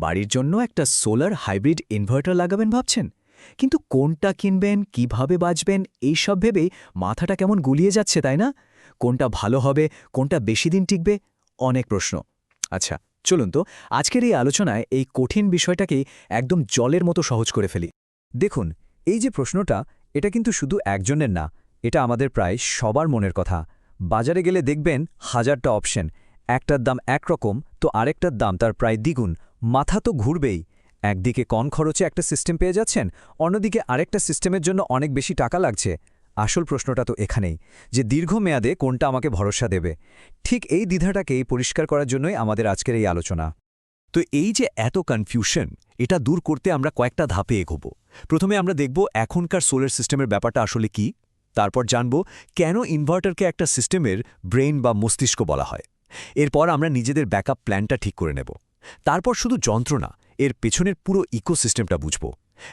বাড়ির জন্য একটা সোলার হাইব্রিড ইনভার্টার লাগাবেন ভাবছেন, কিন্তু কোনটা কিনবেন, কিভাবে বাঁচবেন, এইসব ভেবেই মাথাটা কেমন গুলিয়ে যাচ্ছে, তাই না? কোনটা ভালো হবে, কোনটা বেশি দিন টিকবে, অনেক প্রশ্ন। আচ্ছা, চলুন তো আজকের এই আলোচনায় এই কঠিন বিষয়টাকেই একদম জলের মতো সহজ করে ফেলি। দেখুন, এই যে প্রশ্নটা, এটা কিন্তু শুধু একজনের না, এটা আমাদের প্রায় সবার মনের কথা। বাজারে গেলে দেখবেন হাজারটা অপশন, একটার দাম একরকম তো আরেকটার দাম তার প্রায় দ্বিগুণ। মাথা তো ঘুরবেই। একদিকে কম খরচে একটা সিস্টেম পেয়ে যাচ্ছেন, অন্যদিকে আরেকটা সিস্টেমের জন্য অনেক বেশি টাকা লাগছে। আসল প্রশ্নটা তো এখানেই, যে দীর্ঘমেয়াদে কোনটা আমাকে ভরসা দেবে। ঠিক এই দ্বিধাটাকেই পরিষ্কার করার জন্যই আমাদের আজকের এই আলোচনা। তো এই যে এত কনফিউশন, এটা দূর করতে আমরা কয়েকটা ধাপে এগোব। প্রথমে আমরা দেখব এখনকার সোলার সিস্টেমের ব্যাপারটা আসলে কি। তারপর জানব কেন ইনভার্টারকে একটা সিস্টেমের ব্রেইন বা মস্তিষ্ক বলা হয়। এরপর আমরা নিজেদের ব্যাকআপ প্ল্যানটা ঠিক করে নেব। তারপর শুধু যন্ত্র না, এর পেছনের পুরো ইকোসিস্টেমটা বুঝব,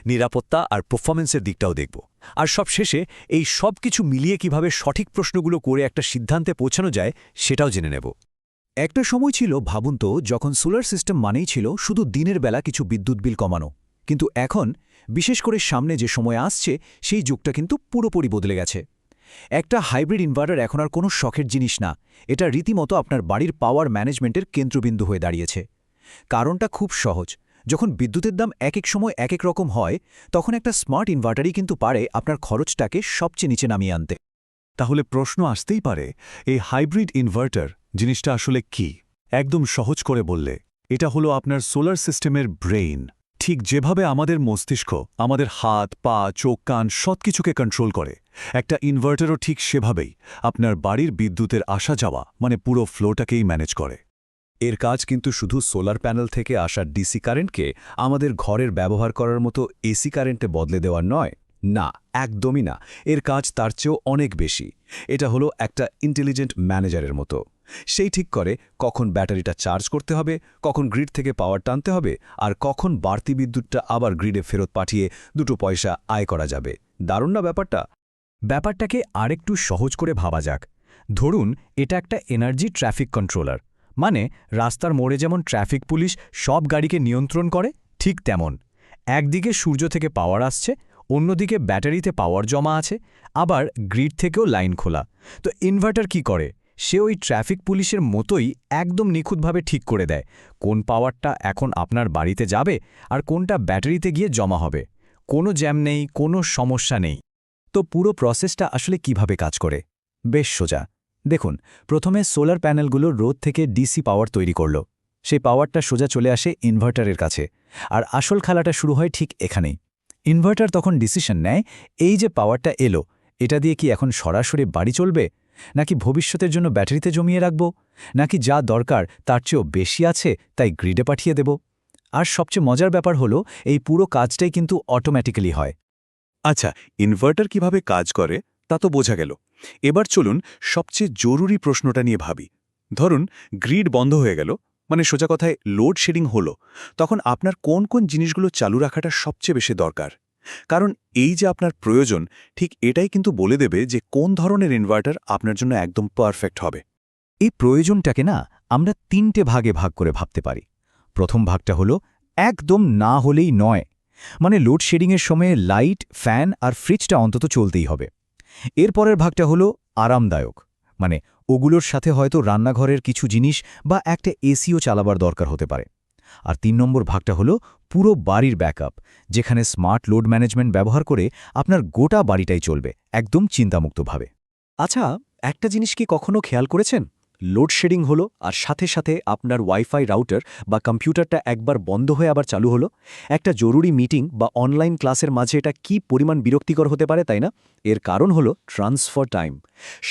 নিরাপত্তা আর পারফরম্যান্সের দিকটাও দেখব। আর সব শেষে এই সব কিছু মিলিয়ে কিভাবে সঠিক প্রশ্নগুলো করে একটা সিদ্ধান্তে পৌঁছানো যায় সেটাও জেনে নেব। একটা সময় ছিল, ভাবুন তো, যখন সোলার সিস্টেম মানেই ছিল শুধু দিনের বেলা কিছু বিদ্যুৎ বিল কমানো। কিন্তু এখন, বিশেষ করে সামনে যে সময় আসছে, সেই যুগটা কিন্তু পুরোপুরি বদলে গেছে। একটা হাইব্রিড ইনভার্টার এখন আর কোনো শখের জিনিস না, এটা রীতিমতো আপনার বাড়ির পাওয়ার ম্যানেজমেন্টের কেন্দ্রবিন্দু হয়ে দাঁড়িয়েছে। কারণটা খুব সহজ। যখন বিদ্যুতের দাম এক এক সময় এক এক রকম হয়, তখন একটা স্মার্ট ইনভার্টারই কিন্তু পারে আপনার খরচটাকে সবচেয়ে নিচে নামিয়ে আনতে। তাহলে প্রশ্ন আসতেই পারে, এই হাইব্রিড ইনভার্টার জিনিসটা আসলে কি? একদম সহজ করে বললে, এটা হলো আপনার সোলার সিস্টেমের ব্রেইন। ঠিক যেভাবে আমাদের মস্তিষ্ক আমাদের হাত, পা, চোখ, কান সবকিছুকে কন্ট্রোল করে, একটা ইনভার্টারও ঠিক সেভাবেই আপনার বাড়ির বিদ্যুতের আসা যাওয়া, মানে পুরো ফ্লোটাকেই ম্যানেজ করে। এর কাজ কিন্তু শুধু সোলার প্যানেল থেকে আসা ডিসি কারেন্টকে আমাদের ঘরের ব্যবহার করার মতো এসি কারেন্টে বদলে দেওয়ার নয়। না, একদমই না। এর কাজ তার চেয়েও অনেক বেশি। এটা হলো একটা ইন্টেলিজেন্ট ম্যানেজারের মতো। সেই ঠিক করে কখন ব্যাটারিটা চার্জ করতে হবে, কখন গ্রিড থেকে পাওয়ার টানতে হবে, আর কখন বাড়তি বিদ্যুৎটা আবার গ্রিডে ফেরত পাঠিয়ে দুটো পয়সা আয় করা যাবে। দারুণ না ব্যাপারটা? ব্যাপারটাকে আরেকটু সহজ করে ভাবা যাক। ধরুন, এটা একটা এনার্জি ট্রাফিক কন্ট্রোলার। মানে রাস্তার মোড়ে যেমন ট্রাফিক পুলিশ সব গাড়িকে নিয়ন্ত্রণ করে, ঠিক তেমন। একদিকে সূর্য থেকে পাওয়ার আসছে, অন্যদিকে ব্যাটারিতে পাওয়ার জমা আছে, আবার গ্রিড থেকেও লাইন খোলা। তো ইনভার্টার কি করে? সে ওই ট্রাফিক পুলিশের মতোই একদম নিখুঁতভাবে ঠিক করে দেয় কোন পাওয়ারটা এখন আপনার বাড়িতে যাবে আর কোনটা ব্যাটারিতে গিয়ে জমা হবে। কোনো জ্যাম নেই, কোনো সমস্যা নেই। তো পুরো প্রসেসটা আসলে কিভাবে কাজ করে? বেশ সোজা। দেখুন, প্রথমে সোলার প্যানেলগুলো রোদ থেকে ডিসি পাওয়ার তৈরি করল। সেই পাওয়ারটা সোজা চলে আসে ইনভার্টারের কাছে, আর আসল খেলাটা শুরু হয় ঠিক এখানেই। ইনভার্টার তখন ডিসিশন নেয়, এই যে পাওয়ারটা এলো, এটা দিয়ে কি এখন সরাসরি বাড়ি চলবে, নাকি ভবিষ্যতের জন্য ব্যাটারিতে জমিয়ে রাখব, নাকি যা দরকার তার চেয়েও বেশি আছে তাই গ্রিডে পাঠিয়ে দেব। আর সবচেয়ে মজার ব্যাপার হলো, এই পুরো কাজটাই কিন্তু অটোমেটিক্যালি হয়। আচ্ছা, ইনভার্টার কিভাবে কাজ করে তা তো বোঝা গেল। এবার চলুন সবচেয়ে জরুরি প্রশ্নটা নিয়ে ভাবি। ধরুন গ্রিড বন্ধ হয়ে গেল, মানে সোজা কথায় লোডশেডিং হলো, তখন আপনার কোন কোন জিনিসগুলো চালু রাখাটা সবচেয়ে বেশি দরকার? কারণ এই যে আপনার প্রয়োজন, ঠিক এটাই কিন্তু বলে দেবে যে কোন ধরনের ইনভার্টার আপনার জন্য একদম পারফেক্ট হবে। এই প্রয়োজনটাকে না আমরা তিনটে ভাগে ভাগ করে ভাবতে পারি। প্রথম ভাগটা হলো একদম না হলেই নয়, মানে লোডশেডিংয়ের সময়ে লাইট, ফ্যান আর ফ্রিজটা অন্তত চলতেই হবে। এরপরের ভাগটা হলো আরামদায়ক, মানে ওগুলোর সাথে হয়তো রান্নাঘরের কিছু জিনিস বা একটা এসিও চালাবার দরকার হতে পারে। আর ৩ নম্বর ভাগটা হলো পুরো বাড়ির ব্যাকআপ, যেখানে স্মার্ট লোড ম্যানেজমেন্ট ব্যবহার করে আপনার গোটা বাড়িটাই চলবে একদম চিন্তামুক্তভাবে। আচ্ছা, একটা জিনিস কি কখনো খেয়াল করেছেন? লোডশেডিং হলো আর সাথে সাথে আপনার ওয়াইফাই রাউটার বা কম্পিউটারটা একবার বন্ধ হয়ে আবার চালু হলো। একটা জরুরি মিটিং বা অনলাইন ক্লাসের মাঝে এটা কি পরিমাণ বিরক্তিকর হতে পারে, তাই না? এর কারণ হলো ট্রান্সফার টাইম।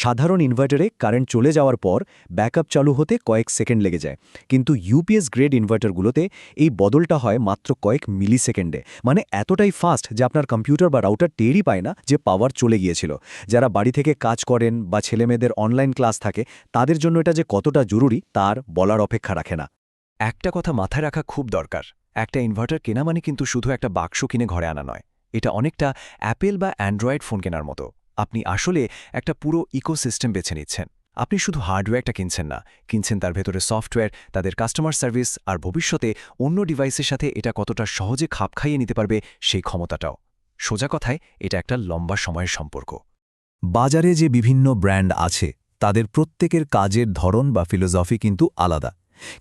সাধারণ ইনভার্টারে কারেন্ট চলে যাওয়ার পর ব্যাকআপ চালু হতে কয়েক সেকেন্ড লেগে যায়, কিন্তু ইউপিএস গ্রেড ইনভার্টারগুলোতে এই বদলটা হয় মাত্র কয়েক মিলি সেকেন্ডে। মানে এতটাই ফাস্ট যে আপনার কম্পিউটার বা রাউটার টেরই পায় না যে পাওয়ার চলে গিয়েছিল। যারা বাড়ি থেকে কাজ করেন বা ছেলেমেয়েদের অনলাইন ক্লাস থাকে, তাদের জন্য এটা যে কতটা জরুরি তার বলার অপেক্ষা রাখে না। একটা কথা মাথায় রাখা খুব দরকার, একটা ইনভার্টার কেনা মানে কিন্তু শুধু একটা বাক্স কিনে ঘরে আনা নয়। এটা অনেকটা অ্যাপেল বা অ্যান্ড্রয়েড ফোন কেনার মতো। আপনি আসলে একটা পুরো ইকোসিস্টেম বেছে নিচ্ছেন। আপনি শুধু হার্ডওয়্যারটা কিনছেন না, কিনছেন তার ভেতরে সফটওয়্যার, তাদের কাস্টমার সার্ভিস আর ভবিষ্যতে অন্য ডিভাইসের সাথে এটা কতটা সহজে খাপ খাইয়ে নিতে পারবে সেই ক্ষমতাটাও। সোজা কথায় এটা একটা লম্বা সময়ের সম্পর্ক। বাজারে যে বিভিন্ন ব্র্যান্ড আছে তাদের প্রত্যেকের কাজের ধরন বা ফিলোসফি কিন্তু আলাদা।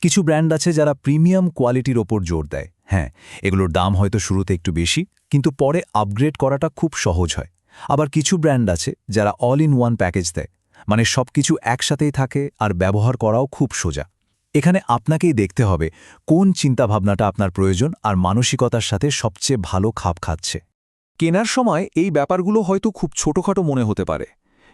কিছু ব্র্যান্ড আছে যারা প্রিমিয়াম কোয়ালিটির ওপর জোর দেয়। হ্যাঁ, এগুলোর দাম হয়তো শুরুতে একটু বেশি, কিন্তু পরে আপগ্রেড করাটা খুব সহজ হয়। আবার কিছু ব্র্যান্ড আছে যারা অল ইন ওয়ান প্যাকেজ দেয়, মানে সবকিছু একসাথেই থাকে আর ব্যবহার করাও খুব সোজা। এখানে আপনাকেই দেখতে হবে কোন চিন্তাভাবনাটা আপনার প্রয়োজন আর মানসিকতার সাথে সবচেয়ে ভালো খাপ খাচ্ছে। কেনার সময় এই ব্যাপারগুলো হয়তো খুব ছোটখাটো মনে হতে পারে,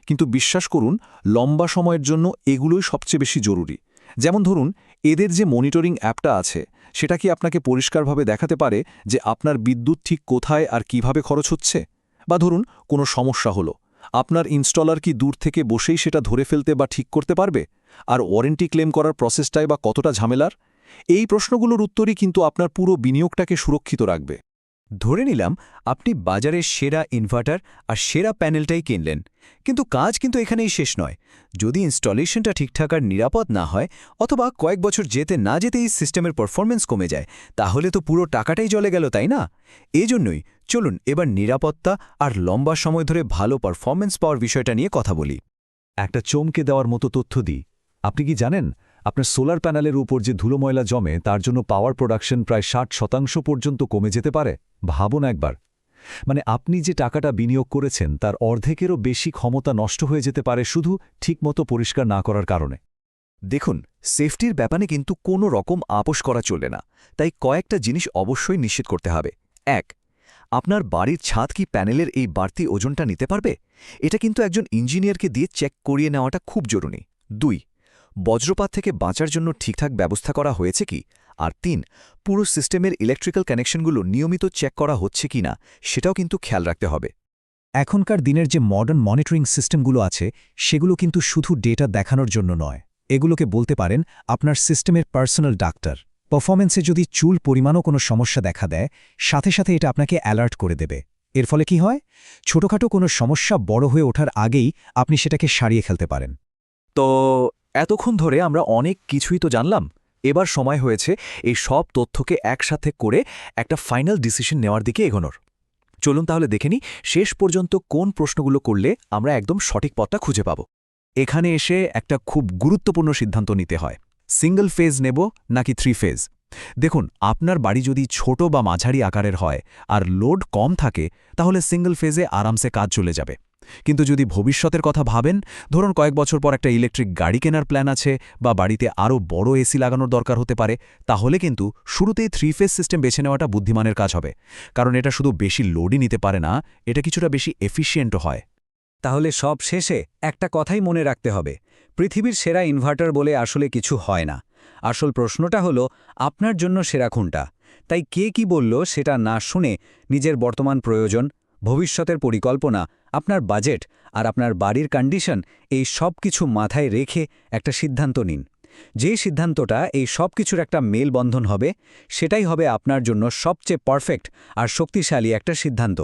কিন্তু বিশ্বাস করুন লম্বা সময়ের জন্য এগুলোই সবচেয়ে বেশি জরুরি। যেমন ধরুন, এদের যে মনিটরিং অ্যাপটা আছে সেটা কি আপনাকে পরিষ্কারভাবে দেখাতে পারে যে আপনার বিদ্যুৎ ঠিক কোথায় আর কিভাবে খরচ হচ্ছে? বা ধরুন কোনো সমস্যা হলো, আপনার ইনস্টলার কি দূর থেকে বসেই সেটা ধরে ফেলতে বা ঠিক করতে পারবে? আর ওয়ারেন্টি ক্লেম করার প্রসেসটাই বা কতটা ঝামেলার? এই প্রশ্নগুলোর উত্তরই কিন্তু আপনার পুরো বিনিয়োগটাকে সুরক্ষিত রাখবে। ধরে নিলাম আপনি বাজারের সেরা ইনভার্টার আর সেরা প্যানেলটাই কিনলেন, কিন্তু কাজ কিন্তু এখানেই শেষ নয়। যদি ইনস্টলেশনটা ঠিকঠাক আর নিরাপদ না হয়, অথবা কয়েক বছর যেতে না যেতেই সিস্টেমের পারফরম্যান্স কমে যায়, তাহলে তো পুরো টাকাটাই জলে গেল, তাই না? এজন্যই চলুন এবার নিরাপত্তা আর লম্বা সময় ধরে ভালো পারফরম্যান্স পাওয়ার বিষয়টা নিয়ে কথা বলি। একটা চমকে দেওয়ার মতো তথ্য দিই। আপনি কি জানেন আপনার সোলার প্যানেলের উপর যে ধুলো ময়লা জমে তার জন্য পাওয়ার প্রোডাকশন প্রায় 60% পর্যন্ত কমে যেতে পারে? ভাবুন একবার। মানে আপনি যে টাকাটা বিনিয়োগ করেছেন তার অর্ধেকেরও বেশি ক্ষমতা নষ্ট হয়ে যেতে পারে শুধু ঠিকমতো পরিষ্কার না করার কারণে। দেখুন, সেফটির ব্যাপারে কিন্তু কোনো রকম আপোষ করা চলবে না, তাই কয়েকটা জিনিস অবশ্যই নিশ্চিত করতে হবে। 1. আপনার বাড়ির ছাদ কি প্যানেলের এই বাড়তি ওজনটা নিতে পারবে? এটা কিন্তু একজন ইঞ্জিনিয়ারকে দিয়ে চেক করিয়ে নেওয়াটা খুব জরুরি। 2. বজ্রপাত থেকে বাঁচার জন্য ঠিকঠাক ব্যবস্থা করা হয়েছে কি? আর 3. পুরো সিস্টেমের ইলেকট্রিক্যাল কানেকশনগুলো নিয়মিত চেক করা হচ্ছে কিনা সেটাও কিন্তু খেয়াল রাখতে হবে। এখনকার দিনের যে মডার্ন মনিটরিং সিস্টেমগুলো আছে সেগুলো কিন্তু শুধু ডেটা দেখানোর জন্য নয়, এগুলোকে বলতে পারেন আপনার সিস্টেমের পার্সোনাল ডাক্তার। পারফরম্যান্সে যদি চুল পরিমাণও কোনো সমস্যা দেখা দেয়, সাথে সাথে এটা আপনাকে অ্যালার্ট করে দেবে। এর ফলে কি হয়? ছোটখাটো কোনো সমস্যা বড় হয়ে ওঠার আগেই আপনি সেটাকে সারিয়ে ফেলতে পারেন। তো এতক্ষণ ধরে আমরা অনেক কিছুই তো জানলাম। এবার সময় হয়েছে এই সব তথ্যকে একসাথে করে একটা ফাইনাল ডিসিশন নেওয়ার দিকে এগোনোর। চলুন তাহলে দেখে নিই শেষ পর্যন্ত কোন প্রশ্নগুলো করলে আমরা একদম সঠিক পথটা খুঁজে পাব। এখানে এসে একটা খুব গুরুত্বপূর্ণ সিদ্ধান্ত নিতে হয়। সিঙ্গল ফেজ নেব নাকি 3 ফেজ? দেখুন, আপনার বাড়ি যদি ছোট বা মাঝারি আকারের হয় আর লোড কম থাকে, তাহলে সিঙ্গল ফেজে আরামসে কাজ চলে যাবে। কিন্তু যদি ভবিষ্যতের কথা ভাবেন, ধরুন কয়েক বছর পর একটা ইলেকট্রিক গাড়ি কেনার প্ল্যান আছে বা বাড়িতে আরও বড় এসি লাগানোর দরকার হতে পারে, তাহলে কিন্তু শুরুতেই 3 ফেজ সিস্টেম বেছে নেওয়াটা বুদ্ধিমানের কাজ হবে। কারণ এটা শুধু বেশি লোডই নিতে পারে না, এটা কিছুটা বেশি এফিশিয়েন্টও হয়। তাহলে সব শেষে একটা কথাই মনে রাখতে হবে, পৃথিবীর সেরা ইনভার্টার বলে আসলে কিছু হয় না। আসল প্রশ্নটা হলো আপনার জন্য সেরা কোনটা। তাই কে কি বলল সেটা না শুনে নিজের বর্তমান প্রয়োজন, ভবিষ্যতের পরিকল্পনা, আপনার বাজেট আর আপনার বাড়ির কন্ডিশন, এই সব কিছু মাথায় রেখে একটা সিদ্ধান্ত নিন। যে সিদ্ধান্তটা এই সব কিছুর একটা মেলবন্ধন হবে, সেটাই হবে আপনার জন্য সবচেয়ে পারফেক্ট আর শক্তিশালী একটা সিদ্ধান্ত।